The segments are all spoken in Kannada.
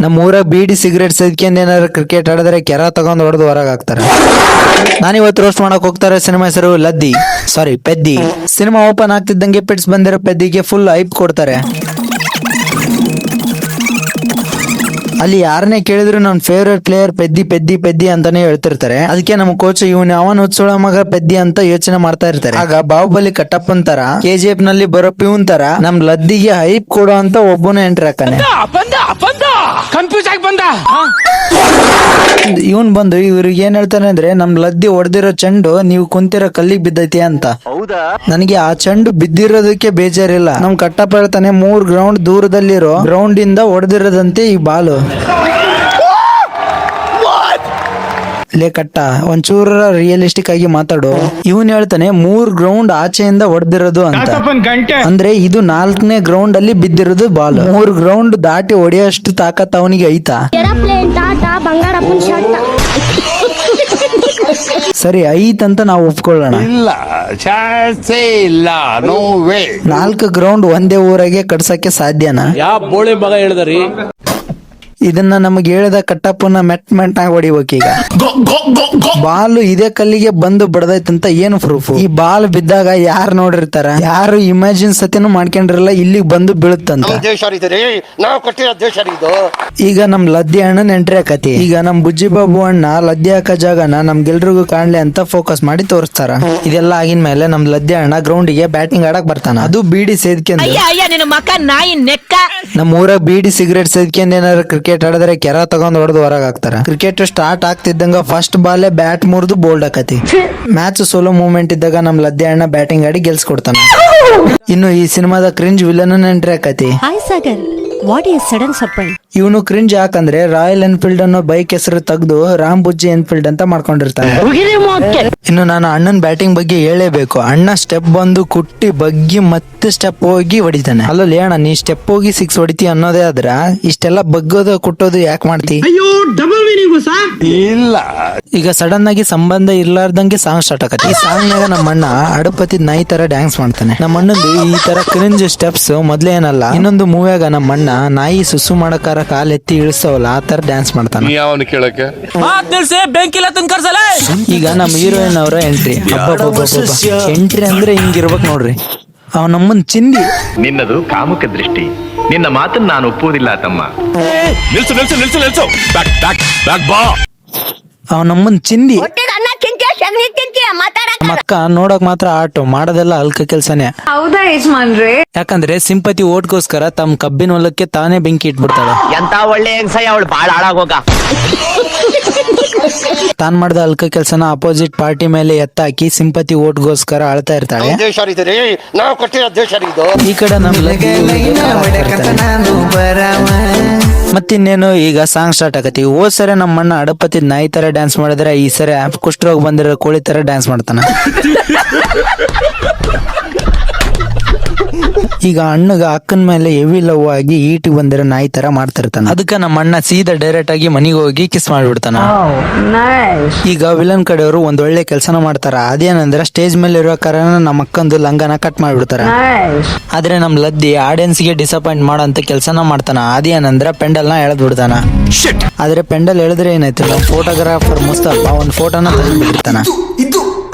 ನಮ್ಮ ಊರಾಗ ಬೀಡಿ ಸಿಗರೇಟ್ ಸೇದ್ಕೊಂಡು ಏನಾದ್ರು ಕ್ರಿಕೆಟ್ ಆಡಿದ್ರೆ ಕೆರ ತಗೊಂಡ್ ಹೊಡೆದು ಹೊರಗೆ ಹಾಕ್ತಾರೆ. ನಾನಿವತ್ತು ರೋಸ್ಟ್ ಮಾಡಕ್ ಹೋಗ್ತಾರೆ ಸಿನಿಮಾ ಹೆಸರು ಲದ್ದಿ, ಸಾರಿ ಪೆದ್ದಿ. ಸಿನಿಮಾ ಓಪನ್ ಆಗ್ತಿದ್ದಂಗೆ ಪಿಟ್ಸ್ ಬಂದಿರೋ ಪೆದ್ದಿಗೆ ಫುಲ್ ಐಪ್ ಕೊಡ್ತಾರೆ. ಅಲ್ಲಿ ಯಾರನ್ನೇ ಕೇಳಿದ್ರು ನನ್ನ ಫೇವ್ರೆಟ್ ಪ್ಲೇಯರ್ ಪೆದ್ದಿ ಪೆದ್ದಿ ಪೆದ್ದಿ ಅಂತಾನೆ ಹೇಳ್ತಿರ್ತಾರೆ. ಅದಕ್ಕೆ ನಮ್ಮ ಕೋಚ್ ಇವನ್ ಅವನ್ ಹುಚ್ಚೋಳ ಮಗ ಪೆದ್ದಿ ಅಂತ ಯೋಚನೆ ಮಾಡ್ತಾ ಇರ್ತಾರೆ. ಆಗ ಬಾಹುಬಲಿ ಕಟ್ಟಪ್ಪನ್ ತರ KGF ನಲ್ಲಿ ಬರೋ ಪ್ಯೂನ್ ತರ ನಮ್ ಲದ್ದಿಗೆ ಹೈಪ್ ಕೊಡೋ ಅಂತ ಒಬ್ಬನೇ ಎಂಟ್ರಿ ಹಾಕಾನೆ. ಇವನ್ ಬಂದು ಇವ್ರಿಗೆ ಏನ್ ಹೇಳ್ತಾನೆ ಅಂದ್ರೆ ನಮ್ ಲದ್ದಿ ಹೊಡೆದಿರೋ ಚೆಂಡು ನೀವು ಕುಂತಿರೋ ಕಲ್ಲಿಗೆ ಬಿದ್ದೈತಿ ಅಂತ. ನನಗೆ ಆ ಚೆಂಡು ಬಿದ್ದಿರೋದಕ್ಕೆ ಬೇಜಾರಿಲ್ಲ. ನಮ್ ಕಟ್ಟಪ್ಪ ಹೇಳ್ತಾನೆ 3 ಗ್ರೌಂಡ್ ದೂರದಲ್ಲಿರೋ ಗ್ರೌಂಡ್ ಇಂದ ಹೊಡೆದಿರೋದಂತೆ ಈ ಬಾಲು. ಲೇ ಕಟ್ಟ ಒಂಚೂರ ರಿಯಲಿಸ್ಟಿಕ್ ಆಗಿ ಮಾತಾಡು. ಇವನ್ ಹೇಳ್ತಾನೆ 3 ಗ್ರೌಂಡ್ ಆಚೆಯಿಂದ ಹೊಡೆದಿರೋದು ಅಂತ. ಅಂದ್ರೆ ಇದು 4ನೇ ಗ್ರೌಂಡ್ ಅಲ್ಲಿ ಬಿದ್ದಿರೋದು ಬಾಲ್. 3 ಗ್ರೌಂಡ್ ದಾಟಿ ಹೊಡೆಯೋಷ್ಟು ತಾಕತ್ ಅವನಿಗೆ ಐತಾ? ಸರಿ ಐತಂತ ನಾವು ಒಪ್ಕೊಳ್ಳೋಣ. ಇಲ್ಲ ಚಾನ್ಸೇ ಇಲ್ಲ, ನೋ ವೇ. 4 ಗ್ರೌಂಡ್ ಒಂದೇ ಊರಾಗೆ ಕಟ್ಸಕ್ಕೆ ಸಾಧ್ಯನಾ? ಯಾವ ಬೋಳಿ ಮಗ ಹೇಳಿದ್ರಿ? ಇದನ್ನ ನಮಗೆ ಹೇಳಿದ ಕಟ್ಟಪ್ಪನ ಮೆಟ್ ಆಗಿ ಹೊಡಿಬೇಕೀಗ. ಬಾಲ್ ಇದೇ ಕಲ್ಲಿಗೆ ಬಂದು ಬಡದೈತಂತ ಏನು ಪ್ರೂಫ್? ಈ ಬಾಲ್ ಬಿದ್ದಾಗ ಯಾರು ನೋಡಿರ್ತಾರ? ಯಾರು ಇಮ್ಯಾಜಿನ್ ಸತಿನೂ ಮಾಡ್ಕೊಂಡಿರಲ್ಲ ಇಲ್ಲಿಗೆ ಬಂದು ಬೀಳುತ್ತಂತ. ಈಗ ನಮ್ ಲದ್ದಿ ಅಣ್ಣನ ಎಂಟ್ರಿ ಆಕತಿ. ಈಗ ನಮ್ ಬುಜ್ಜಿ ಬಾಬು ಅಣ್ಣ ಲದ್ದಿ ಹಾಕ ಜಾಗನ ನಮ್ಗೆಲ್ರಿಗೂ ಕಾಣ್ಲಿ ಅಂತ ಫೋಕಸ್ ಮಾಡಿ ತೋರಿಸ್ತಾರ. ಇದೆಲ್ಲ ಆಗಿನ ಮೇಲೆ ನಮ್ ಲದ್ದಿ ಅಣ್ಣ ಗ್ರೌಂಡ್ ಗೆ ಬ್ಯಾಟಿಂಗ್ ಆಡಕ್ ಬರ್ತಾನ. ಅದು ಬೀಡಿ ಸೇದ್ಕೊಂಡು. ನಮ್ ಊರಾಗ ಬೀಡಿ ಸಿಗರೇಟ್ ಸೇದ್ಕೊಂಡು ಏನಾದ್ರು ಕ್ರಿಕೆಟ್ ಆಡಿದ್ರೆ ಕೆರ ತಗೊಂಡ್ ಹೊಡೆದು ಹೊರಗೆ ಹಾಕ್ತಾರ. ಕ್ರಿಕೆಟ್ ಸ್ಟಾರ್ಟ್ ಆಗ್ತಿದ್ದಂಗ ಫಸ್ಟ್ ಬಾಲೆ ಬ್ಯಾಟ್ ಮುರಿದು ಬೋಲ್ಡ್ ಆಕತಿ. ಮ್ಯಾಚ್ ಸೋಲೋ ಮೂವ್ಮೆಂಟ್ ಇದ್ದಾಗ ನಮ್ ಲದ್ದಿ ಅಣ್ಣ ಬ್ಯಾಟಿಂಗ್ ಆಡಿ ಗೆಲ್ಸ್ಕೊಡ್ತಾನ. ಇನ್ನು ಈ ಸಿನಿಮಾದ ಕ್ರಿಂಜ್ ವಿಲನ್ ಎಂಟ್ರಿ ಆಕತಿ. ಇವನು ಕ್ರಿಂಜ್ ಯಾಕಂದ್ರೆ ರಾಯಲ್ ಎನ್ಫೀಲ್ಡ್ ಅನ್ನೋ ಬೈಕ್ ಹೆಸರು ತೆಗೆದು ರಾಮ್ ಬುಜ್ಜಿ ಎನ್ಫೀಲ್ಡ್ ಅಂತ ಮಾಡ್ಕೊಂಡಿರ್ತಾನೆ. ಇನ್ನು ನಾನು ಅಣ್ಣನ್ ಬ್ಯಾಟಿಂಗ್ ಬಗ್ಗೆ ಹೇಳಲೇಬೇಕು. ಅಣ್ಣ ಸ್ಟೆಪ್ ಬಂದು ಕುಟ್ಟಿ ಬಗ್ಗಿ ಮತ್ತೆ ಸ್ಟೆಪ್ ಹೋಗಿ ಹೊಡಿತಾನೆ. ಅಲ್ಲಲ್ಲಿ ಅಣ್ಣ ನೀ ಸ್ಟೆಪ್ ಹೋಗಿ 6 ಹೊಡಿತಿ ಅನ್ನೋದೇ ಆದ್ರ ಇಷ್ಟೆಲ್ಲ ಬಗ್ಗೋದು ಕುಟ್ಟೋದು ಯಾಕೆ ಮಾಡ್ತಿ? ಇಲ್ಲ ಈಗ ಸಡನ್ ಆಗಿ ಸಂಬಂಧ ಇರ್ಲಾರ್ದಂಗೆ ಸಾಂಗ್ ಸ್ಟಾರ್ಟ್ ಆಗತ್ತೆ. ಈ ಸಾಂಗ್ ನಾಗ ನಮ್ಮ ಅಣ್ಣ ಅಡಪತಿ ನಾಯಿ ತರ ಡ್ಯಾನ್ಸ್ ಮಾಡ್ತಾನೆ. ನಮ್ಮ ಅಣ್ಣಂದು ಈ ತರ ಕ್ರಿಂಜ್ ಸ್ಟೆಪ್ಸ್ ಮೊದ್ಲೇ ಏನಲ್ಲ. ಇನ್ನೊಂದು ಮೂವಿಯಾಗ ನಮ್ಮ ಅಣ್ಣ ನಾಯಿ ಸುಸು ಮಾಡಕಾರ ಕಾಲ್ ಎತ್ತಿ ಇಳಿಸವಲ್ಲ ಆ ತರ ಡ್ಯಾನ್ಸ್ ಮಾಡ್ತಾನೆ. ಯಾವನು ಕೇಳಕ್ಕೆ ಈಗ ನಮ್ಮ ಹೀರೋಯಿನ್ ಅವರ ಎಂಟ್ರಿ ಎಂಟ್ರಿ ಅಂದ್ರೆ ಹಿಂಗಿರ್ಬೇಕು ನೋಡ್ರಿ. ಅವ ನಮ್ಮನ್ ಚಿಂದಿ. ನಿನ್ನದು ಕಾಮುಕ ದೃಷ್ಟಿ. ನಿನ್ನ ಮಾತನ್ನ ನಾನು ಒಪ್ಪುವುದಿಲ್ಲ ತಮ್ಮ. ನಿಲ್ಸು ನಿಲ್ಸು ನಿಲ್ಸು ನಿಲ್ಸು. ಬ್ಯಾಕ್ ಬ್ಯಾಕ್ ಬ್ಯಾಕ್ ಬಾ. ಅವ ನಮ್ಮನ್ ಚಿಂದಿ. ಅಕ್ಕ ನೋಡಕ್ ಮಾತ್ರ ಆಟೋ ಮಾಡೋದೆಲ್ಲ ಅಲ್ಕ ಕೆಲ್ಸನೇ. ಹೌದಾ ಯಜಮಾನ್ರೆ? ಯಾಕಂದ್ರೆ ಸಿಂಪತಿ ಓಟ್ಗೋಸ್ಕರ ತಮ್ಮ ಕಬ್ಬಿನ ಹೊಲಕ್ಕೆ ತಾನೇ ಬೆಂಕಿ ಇಟ್ಬಿಡ್ತಾಳೆ. ಎಂತ ಒಳ್ಳೆ ಹೆಂಗಸಯ್ಯ ಅವಳು, ಬಾಳ ಹಾಳಾಗೋಗ. ತಾನ್ ಮಾಡ್ದ ಅಲ್ಕ ಕೆಲ್ಸನ ಅಪೋಸಿಟ್ ಪಾರ್ಟಿ ಮೇಲೆ ಎತ್ತಾಕಿ ಸಿಂಪತಿ ಓಟ್ಗೋಸ್ಕರ ಅಳ್ತಾ ಇರ್ತಾಳೆ. ಈ ಕಡೆ ಮತ್ತಿನ್ನೇನು ಈಗ ಸಾಂಗ್ ಸ್ಟಾರ್ಟ್ ಆಗತಿ. ಹೋದ್ ಸರಿ ನಮ್ಮ ಅಣ್ಣ ಅಡಪತಿ ನಾಯಿ ತರ ಡ್ಯಾನ್ಸ್ ಮಾಡಿದ್ರೆ ಈ ಸರಿ ಕುಷ್ಠರೋಗ ಬಂದಿರೋ ಕೋಳಿ ತರ ಡ್ಯಾನ್ಸ್ ಮಾಡ್ತಾನ. ಈಗ ಅಣ್ಣಗ ಅಕ್ಕನ ಮೇಲೆ ಹೆವಿ ಲವ್ ಆಗಿ ಈಟಿಗೆ ಬಂದಿರೋ ನಾಯಿ ತರ ಮಾಡ್ತಿರ್ತಾನ. ಅದಕ್ಕೆ ನಮ್ಮ ಅಣ್ಣ ಸೀದಾ ಡೈರೆಕ್ಟ್ ಆಗಿ ಮನೆಗೆ ಹೋಗಿ ಕಿಸ್ ಮಾಡ್ಬಿಡ್ತಾನ. ಈಗ ವಿಲನ್ ಕಡೆಯವರು ಒಂದ್ ಒಳ್ಳೆ ಕೆಲಸನ ಮಾಡ್ತಾರ. ಅದೇನಂದ್ರೆ ಸ್ಟೇಜ್ ಮೇಲೆ ಇರೋ ಕಾರಣ ನಮ್ಮ ಅಕ್ಕಂದು ಲಂಗನ ಕಟ್ ಮಾಡ್ಬಿಡ್ತಾರ. ಆದ್ರೆ ನಮ್ ಲದ್ದಿ ಆಡಿಯನ್ಸ್ ಗೆ ಡಿಸಪಾಯಿಂಟ್ ಮಾಡೋ ಕೆಲಸನ ಮಾಡ್ತಾನ. ಅದೇನಂದ್ರೆ ಪೆಂಡಲ್ ನ ಎಳೆದ್ ಬಿಡ್ತಾನ. ಆದ್ರೆ ಪೆಂಡಲ್ ಎಳೆದ್ರೆ ಏನಾಯ್ತು, ನಮ್ ಫೋಟೋಗ್ರಾಫರ್ ಮುಸ್ತಫ ಒಂದ್ ಫೋಟೋನ ತೆಗೆದ್ಬಿಟ್ಟಿರ್ತಾನ.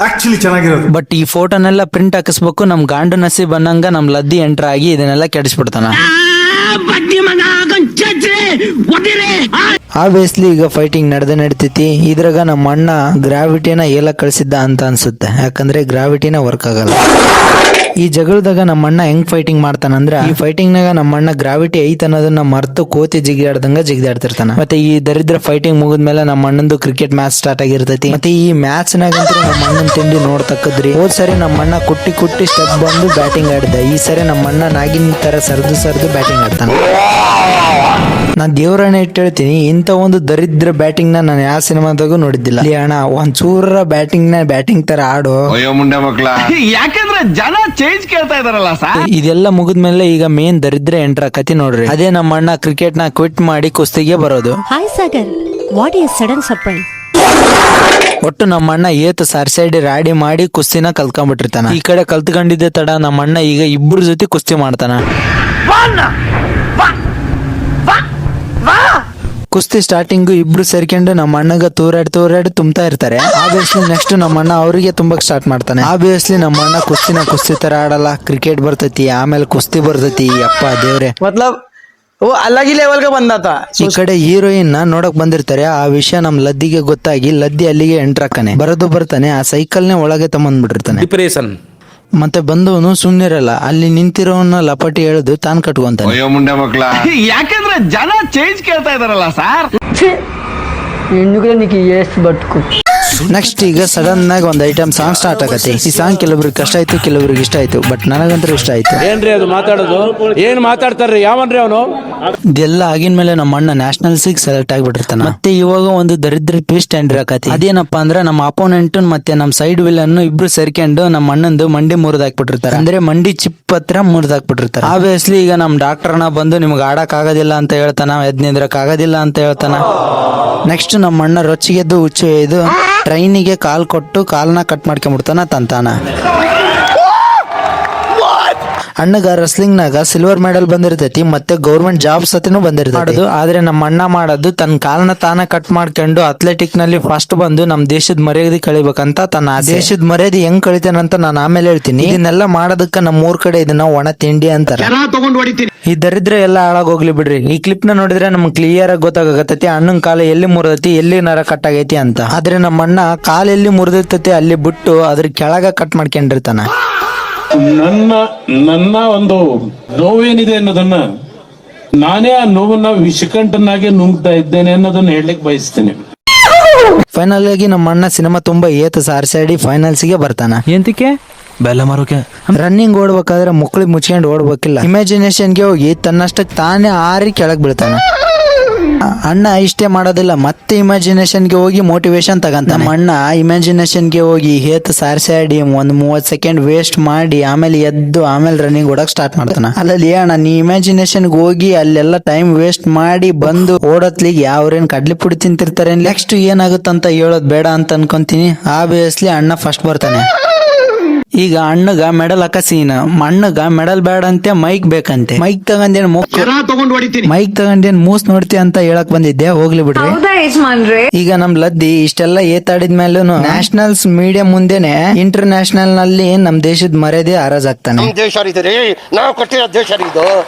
ಬಟ್ ಈ ಫೋಟೋನೆಲ್ಲ ಪ್ರಿಂಟ್ ಹಾಕಿಸ್ಬೇಕು. ನಮ್ ಗಾಂಡು ನಸೀಬ್ ಅನ್ನಂಗ ನಮ್ ಲದ್ದಿ ಎಂಟ್ರ್ ಆಗಿ ಇದನ್ನೆಲ್ಲ ಕೆಡಿಸ್ಬಿಡ್ತಾನ. ಆಬ್ವಿಯಸ್ಲಿ ಈಗ ಫೈಟಿಂಗ್ ನಡ್ತೈತಿ. ಇದ್ರಾಗ ನಮ್ಮ ಅಣ್ಣ ಗ್ರಾವಿಟಿನ ಎಲ್ಲ ಕಳ್ಸಿದ್ದ ಅಂತ ಅನ್ಸುತ್ತೆ. ಯಾಕಂದ್ರೆ ಗ್ರಾವಿಟಿನ ವರ್ಕ್ ಆಗಲ್ಲ. ಈ ಜಗಳದಾಗ ನಮ್ಮ ಅಣ್ಣ ಹೆಂಗ್ ಫೈಟಿಂಗ್ ಮಾಡ್ತಾನಂದ್ರ, ಈ ಫೈಟಿಂಗ್ ನಾಗ ನಮ್ಮ ಅಣ್ಣ ಗ್ರಾವಿಟಿ ಐತ್ ಅನ್ನೋದನ್ನ ಮರ್ತು ಕೋತಿ ಜಿಗಿದಾಡ್ದಂಗ ಜಿಗಿದಾಡ್ತಿರ್ತಾನ. ಮತ್ತೆ ಈ ದರಿದ್ರ ಫೈಟಿಂಗ್ ಮುಗಿದ್ಮೇಲೆ ನಮ್ಮ ಅಣ್ಣಂದು ಕ್ರಿಕೆಟ್ ಮ್ಯಾಚ್ ಸ್ಟಾರ್ಟ್ ಆಗಿರ್ತೈತಿ. ಮತ್ತೆ ಈ ಮ್ಯಾಚ್ ನಾಗಂತೂ ನಮ್ಮ ಅಣ್ಣನ್ ತಿಂಡಿ ನೋಡ್ತಕ್ಕದ್ರಿ. ಹೋದ್ ಸರಿ ನಮ್ಮ ಅಣ್ಣ ಕುಟ್ಟಿ ಸ್ಟೆಪ್ ಬಂದು ಬ್ಯಾಟಿಂಗ್ ಆಡಿದ. ಈ ಸರಿ ನಮ್ಮ ಅಣ್ಣ ನಾಗಿನ ತರ ಸರ್ದು ಬ್ಯಾಟಿಂಗ್ ಆಡ್ತಾನ. ನಾನ್ ದೇವರನ್ನ ಇಟ್ಟು ಹೇಳ್ತೀನಿ, ಇಂತ ಒಂದು ದರಿದ್ರ ಬ್ಯಾಟಿಂಗ್ ನ ನಾನು ಯಾವ ಸಿನಿಮಾದಾಗೂ ನೋಡಿದ್ದಿಲ್ಲ. ಅಣ್ಣ ಒಂದ್ ಚೂರ ಬ್ಯಾಟಿಂಗ್ ತರ ಆಡು. ಮುಂಡೆ ಮಕ್ಳ ಯಾಕಂದ್ರೆ ಜನ ಚೇಂಜ್ ಕೇಳ್ತಾ ಇದಾರಲ್ಲ ಸರ್. ಇದೆಲ್ಲ ಮುಗಿದ್ಮೇಲೆ ಈಗ ಮೇನ್ ದರಿದ್ರ ಎಂಟ್ರ ಕತಿ ನೋಡ್ರಿ. ಅದೇ ನಮ್ಮ ಅಣ್ಣ ಕ್ರಿಕೆಟ್ ನ ಕ್ವಿಟ್ ಮಾಡಿ ಕುಸ್ತಿಗೆ ಬರೋದು. ಒಟ್ಟು ನಮ್ಮ ಅಣ್ಣ ಸಾರ್ಸೈಡ್ ರಾಡಿ ಮಾಡಿ ಕುಸ್ತಿನ ಕಲ್ತ್ಕೊಂಡ್ಬಿಟ್ಟಿರ್ತಾನ. ಈ ಕಡೆ ಕಲ್ತ್ಕೊಂಡಿದ್ದೆ ತಡ ನಮ್ಮ ಅಣ್ಣ ಈಗ ಇಬ್ಬರ ಜೊತೆ ಕುಸ್ತಿ ಮಾಡ್ತಾನ. ಕುಸ್ತಿ ಸ್ಟಾರ್ಟಿಂಗ್ ಇಬ್ರು ಸೇರ್ಕೊಂಡು ನಮ್ಮ ಅಣ್ಣಗ ತೂರಾಡಿ ತುಂಬ್ತಾ ಇರ್ತಾರೆ. ಆಬ್ವಿಯಸ್ಲಿ ನೆಕ್ಸ್ಟ್ ನಮ್ಮ ಅಣ್ಣ ಅವರಿಗೆ ತುಂಬಕ್ ಸ್ಟಾರ್ಟ್ ಮಾಡ್ತಾನೆ. ಆಬ್ವಿಯಸ್ಲಿ ನಮ್ಮ ಅಣ್ಣ ಕುಸ್ತಿ ತರ ಆಡಲ್ಲ, ಕ್ರಿಕೆಟ್ ಬರ್ತೈತಿ, ಆಮೇಲೆ ಕುಸ್ತಿ ಬರ್ತೈತಿ. ಅಪ್ಪ ದೇವ್ರೆ, मतलब वो अलग ही लेवल का बंदा था. ಈ ಕಡೆ ಹೀರೋಯಿನ್ ನ ನೋಡಕ್ ಬಂದಿರ್ತಾರೆ. ಆ ವಿಷಯ ನಮ್ ಲದ್ದಿಗೆ ಗೊತ್ತಾಗಿ ಲದ್ದಿ ಅಲ್ಲಿಗೆ ಎಂಟರ್ ಹಾಕಾನೆ. ಬರೋದು ಬರ್ತಾನೆ, ಆ ಸೈಕಲ್ನೇ ಒಳಗೆ ತಗೊಂಡ್ಬಿಟ್ಟಿರ್ತಾನೆ. ಡಿಪ್ರೆಷನ್ ಮತ್ತೆ ಬಂದವನು ಸುಮ್ನಿರಲ್ಲ, ಅಲ್ಲಿ ನಿಂತಿರೋವನ್ನ ಲಪಟಿ ಎಳೆದು ತಾನ್ ಕಟ್ಕೊಂತಾನೆ. ಅಯ್ಯೋ ಮುಂಡೆ ಮಕ್ಳ, ಯಾಕಂದ್ರೆ ಜನ ಚೇಂಜ್ ಕೇಳ್ತಾ ಇದಾರಲ್ಲ ಸರ್. ఎందుకు నీకు ಎಷ್ಟು ಬಟ್ಕು. ನೆಕ್ಸ್ಟ್ ಈಗ ಸಡನ್ ಆಗಿ ಒಂದ್ ಐಟಮ್ ಸಾಂಗ್ ಸ್ಟಾರ್ಟ್ ಆಗತ್ತೆ. ಈ ಸಾಂಗ್ ಕೆಲವ್ರಿಗೆ ಕಷ್ಟ ಆಯ್ತು, ಕೆಲವ್ರಿಗೆ ಇಷ್ಟ ಆಯ್ತು, ಬಟ್ ನನಗಂತೂ ಇಷ್ಟ ಆಯ್ತು. ಏನ್ರಿ ಅದು ಮಾತಾಡೋದು? ಏನ್ ಮಾತಾಡ್ತಾರ್ರಿ? ಯಾವನ್ರಿ ಅವನು? ಇದೆಲ್ಲ ಆಗಿನ ಮೇಲೆ ನಮ್ಮ ಅಣ್ಣ ನ್ಯಾಷನಲ್ಸ್ ಸೆಲೆಕ್ಟ್ ಆಗಿಬಿಟ್ಟಿರ್ತಾನೆ. ಮತ್ತೆ ಇವಾಗ ಒಂದು ದರಿದ್ರ ಟ್ವಿಸ್ಟ್ ಎಂಡ್ ಆಕತಿ. ಅದೇನಪ್ಪಾ ಅಂದ್ರೆ ನಮ್ಮ ಅಪೋನೆಂಟ್ ಮತ್ತೆ ನಮ್ಮ ಸೈಡ್ ವಿಲನ್ ಇಬ್ರು ಸೇರ್ಕೊಂಡು ನಮ್ಮ ಅಣ್ಣಂದು ಮಂಡಿ ಮುರಿದಾಕ್ಬಿಟ್ಟಿರ್ತಾರೆ. ಅಂದ್ರೆ ಮಂಡಿ ಚಿಪ್ ಹತ್ರ ಮುರಿದಾಕ್ಬಿಟ್ಟಿರ್ತಾರೆ. ಆಬ್ವಿಯಸ್ಲಿ ಈಗ ನಮ್ ಡಾಕ್ಟರ್ನ ಬಂದು ನಿಮ್ಗೆ ಆಡಕ್ ಆಗೋದಿಲ್ಲ ಅಂತ ಹೇಳ್ತಾನ, ಎದ್ ನಿಂದ್ರಕ್ ಆಗೋದಿಲ್ಲ ಅಂತ ಹೇಳ್ತಾನ. ನೆಕ್ಸ್ಟ್ ನಮ್ಮ ಅಣ್ಣ ರೊಚ್ಚಿಗೆದ್ದು ಹುಚ್ಚು ಇದು ಟ್ರೈನಿಗೆ ಕಾಲ್ ಕೊಟ್ಟು ಕಾಲ್ನ ಕಟ್ ಮಾಡ್ಕೊಂಡ್ಬಿಡ್ತಾನ ತಂತಾನ. ಅಣ್ಣಗ ರಸ್ಲಿಂಗ್ ನಾಗ ಸಿಲ್ವರ್ ಮೆಡಲ್ ಬಂದಿರ್ತೈತಿ, ಮತ್ತೆ ಗೌರ್ಮೆಂಟ್ ಜಾಬ್ ಸತಿನೂ ಬಂದಿರ್ತೈತಿ. ಆದ್ರೆ ನಮ್ಮ ಅಣ್ಣ ಮಾಡೋದು ತನ್ನ ಕಾಲ್ನ ತಾನ ಕಟ್ ಮಾಡ್ಕೊಂಡು ಅಥ್ಲೆಟಿಕ್ ನಲ್ಲಿ ಫಸ್ಟ್ ಬಂದು ನಮ್ ದೇಶದ ಮರ್ಯಾದೆ ಕಳಿಬೇಕಂತ ತನ್ನ ದೇಶದ ಮರ್ಯಾದೆ ಹೆಂಗ್ ಕಳಿತಾನಂತ ನಾನು ಆಮೇಲೆ ಹೇಳ್ತೀನಿ. ಇದನ್ನೆಲ್ಲ ಮಾಡೋದಕ್ಕ ನಮ್ಮ ಊರ್ ಕಡೆ ಇದನ್ನ ಒಣ ತಿಂಡಿ ಅಂತಾರ. ಈ ದರಿದ್ರ ಎಲ್ಲ ಹಾಳಾಗೋಗ್ಲಿ ಬಿಡ್ರಿ. ಈ ಕ್ಲಿಪ್ ನ ನೋಡಿದ್ರೆ ನಮ್ಗೆ ಕ್ಲಿಯರ್ ಆಗಿ ಗೊತ್ತಾಗತೈತಿ ಅಣ್ಣನ್ ಕಾಲ ಎಲ್ಲಿ ಮುರಿದೈತಿ, ಎಲ್ಲಿ ನರ ಕಟ್ ಆಗೈತಿ ಅಂತ. ಆದ್ರೆ ನಮ್ಮ ಅಣ್ಣ ಕಾಲ ಎಲ್ಲಿ ಮುರಿದೈತಿ ಅಲ್ಲಿ ಬಿಟ್ಟು ಅದ್ರ ಕೆಳಗ ಕಟ್ ಮಾಡ್ಕೊಂಡಿರ್ತಾನ. ನನ್ನ ಒಂದು ನೋವೇನಿದೆ ಅನ್ನೋದನ್ನ ನಾನೇ ಆ ನೋವನ್ನ ವಿಷಕಂಠನಾಗೆ ನುಂಗ್ತಾ ಇದ್ದೇನೆ ಅನ್ನೋದನ್ನ ಹೇಳಲಿಕ್ಕೆ ಬಯಸ್ತೇನೆ. ಫೈನಲ್ ಆಗಿ ನಮ್ಮ ಅಣ್ಣ ಸಿನಿಮಾ ತುಂಬಾ ಏತ ಸಾರಿಸಾಡಿ ಫೈನಲ್ಸ್ ಗೆ ಬರ್ತಾನ. ಎಂತಕ್ಕೆ? ಬೆಲ್ಲ ಮಾರೋಕೆ. ರನ್ನಿಂಗ್ ಓಡ್ಬೇಕಾದ್ರೆ ಮುಕ್ಳಿ ಮುಚ್ಕೊಂಡು ಓಡ್ಬೇಕಿಲ್ಲ, ಇಮ್ಯಾಜಿನೇಷನ್ ಗೆ ಹೋಗಿ ತನ್ನಷ್ಟಕ್ಕೆ ತಾನೇ ಆರಿ ಕೆಳಗ್ ಬೀಳ್ತಾನೆ. ಅಣ್ಣ ಇಷ್ಟೇ ಮಾಡೋದಿಲ್ಲ, ಮತ್ತೆ ಇಮ್ಯಾಜಿನೇಷನ್ ಗೆ ಹೋಗಿ ಮೋಟಿವೇಶನ್ ತಗಂತ. ನಮ್ಮ ಅಣ್ಣ ಇಮ್ಯಾಜಿನೇಷನ್ ಗೆ ಹೋಗಿ ಹೇತ್ ಸಾರಿಸಾಡಿ ಒಂದ್ 30 ಸೆಕೆಂಡ್ ವೇಸ್ಟ್ ಮಾಡಿ ಆಮೇಲೆ ಎದ್ದು ಆಮೇಲೆ ರನ್ನಿಂಗ್ ಓಡಕ್ ಸ್ಟಾರ್ಟ್ ಮಾಡ್ತಾನ. ಅಲ್ಲಲ್ಲಿ ಅಣ್ಣ ನೀ ಇಮ್ಯಾಜಿನೇಷನ್ ಗೆ ಹೋಗಿ ಅಲ್ಲೆಲ್ಲ ಟೈಮ್ ವೇಸ್ಟ್ ಮಾಡಿ ಬಂದು ಓಡತ್ಲಿಗೆ ಅವ್ರೇನ್ ಕಡ್ಲಿ ಪುಡಿ ತಿಂತಿರ್ತಾರೆ. ನೆಕ್ಸ್ಟ್ ಏನಾಗುತ್ತಂತ ಹೇಳೋದ್ ಬೇಡ ಅಂತ ಅನ್ಕೊಂತೀನಿ. ಆಬ್ವಿಯಸ್ಲಿ ಅಣ್ಣ ಫಸ್ಟ್ ಬರ್ತಾನೆ. ಈಗ ಅಣ್ಣಗ ಮೆಡಲ್ ಹಾಕ ಸೀನ್. ಅಣ್ಣಗ ಮೆಡಲ್ ಬೇಡ ಅಂತೆ, ಮೈಕ್ ಬೇಕಂತೆ. ಮೈಕ್ ತಗೊಂಡೇನ್ ಮೈಕ್ ತಗೊಂಡೇನ್ ಮೂಸ್ ನೋಡ್ತಿ ಅಂತ ಹೇಳಕ್ ಬಂದಿದ್ದೆ, ಹೋಗ್ಲಿ ಬಿಡ್ರಿ. ಈಗ ನಮ್ ಲದ್ದಿ ಇಷ್ಟೆಲ್ಲ ಏತಾಡಿದ್ಮೇಲೂ ನ್ಯಾಷನಲ್ಸ್ ಮೀಡಿಯಾ ಮುಂದೆನೆ ಇಂಟರ್ ನ್ಯಾಷನಲ್ ನಲ್ಲಿ ನಮ್ ದೇಶದ ಮರ್ಯಾದೆ ಹರಾಜಾಗ್ತಾನೆ.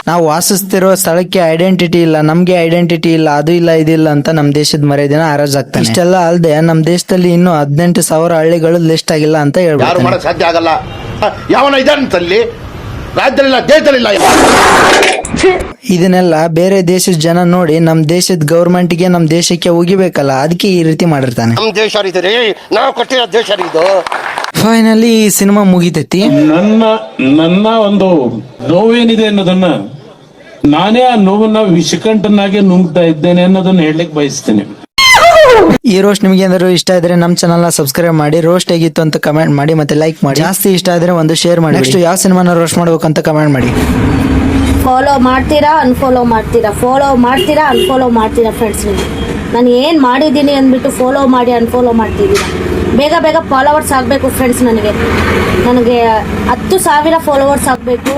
ನಾವು ವಾಸಿಸ್ತಿರೋ ಸ್ಥಳಕ್ಕೆ ಐಡೆಂಟಿಟಿ ಇಲ್ಲ, ನಮ್ಗೆ ಐಡೆಂಟಿಟಿ ಇಲ್ಲ, ಅದು ಇಲ್ಲ ಇದಿಲ್ಲ ಅಂತ ನಮ್ ದೇಶದ ಮರ್ಯಾದೆನ ಹರಾಜಾಗ್ತಾನೆ. ಇಷ್ಟೆಲ್ಲ ಅಲ್ದೆ ನಮ್ ದೇಶದಲ್ಲಿ ಇನ್ನು 18,000 ಹಳ್ಳಿಗಳು ಲಿಸ್ಟ್ ಆಗಿಲ್ಲ ಅಂತ ಹೇಳ್ಬೋದು. ಸಾಧ್ಯ ಆಗಲ್ಲ. ಯಾವನ ಇದಂತಲ್ಲಿ ರಾಜ್ಯದಲ್ಲಿಲ್ಲ, ದೇಶದಲ್ಲಿಲ್ಲ. ಇದನ್ನೆಲ್ಲ ಬೇರೆ ದೇಶದ ಜನ ನೋಡಿ ನಮ್ ದೇಶದ ಗೌರ್ಮೆಂಟ್ ಗೆ ನಮ್ ದೇಶಕ್ಕೆ ಉಗಿಬೇಕಲ್ಲ, ಅದಕ್ಕೆ ಈ ರೀತಿ ಮಾಡಿರ್ತಾನೆ. ನಮ್ ದೇಶ ಇದೆ, ನಾವು ಕಟ್ಟಿರೋ ದೇಶ ಇದು. ಫೈನಲಿ ಈ ಸಿನಿಮಾ ಮುಗಿತೈತಿ. ನನ್ನ ಒಂದು ನೋವೇನಿದೆ ಅನ್ನೋದನ್ನ ನಾನೇ ಆ ನೋವನ್ನ ವಿಷಕಂಠನಾಗೆ ನುಂಗ್ತಾ ಇದ್ದೇನೆ ಅನ್ನೋದನ್ನ ಹೇಳಲಿಕ್ಕೆ ಬಯಸ್ತೇನೆ. ಈ ರೋಸ್ಟ್ ನಿಮ್ಗೆ ಏನಾದ್ರು ಇಷ್ಟ ಇದ್ರೆ ನಮ್ ಚಾನಲ್ ನ ಸಬ್ಸ್ಕ್ರೈಬ್ ಮಾಡಿ, ರೋಸ್ಟ್ ಹೇಗಿತ್ತು ಅಂತ ಕಮೆಂಟ್ ಮಾಡಿ, ಮತ್ತೆ ಲೈಕ್ ಮಾಡಿ. ಜಾಸ್ತಿ ಇಷ್ಟ ಆದ್ರೆ ಒಂದು ಶೇರ್ ಮಾಡಿ. ನೆಕ್ಸ್ಟ್ ಯಾವ ಸಿನಿಮಾನ ರೋಸ್ಟ್ ಮಾಡ್ಬೇಕಂತ ಕಮೆಂಟ್ ಮಾಡಿ. ಫಾಲೋ ಮಾಡ್ತೀರಾ, ಅನ್ಫಾಲೋ ಮಾಡ್ತೀರಾ, ಫಾಲೋ ಮಾಡ್ತೀರಾ, ಅನ್ಫಾಲೋ ಮಾಡ್ತೀರಾ ಫ್ರೆಂಡ್ಸ್. ನಾನು ಏನು ಮಾಡಿದ್ದೀನಿ ಅಂದ್ಬಿಟ್ಟು ಫಾಲೋ ಮಾಡಿ ಅನ್ಫಾಲೋ ಮಾಡ್ತಿದ್ದೀರಾ. ಬೇಗ ಬೇಗ ಫಾಲೋವರ್ಸ್ ಆಗಬೇಕು ಫ್ರೆಂಡ್ಸ್. ನನಗೆ 10,000 ಫಾಲೋವರ್ಸ್ ಆಗಬೇಕು.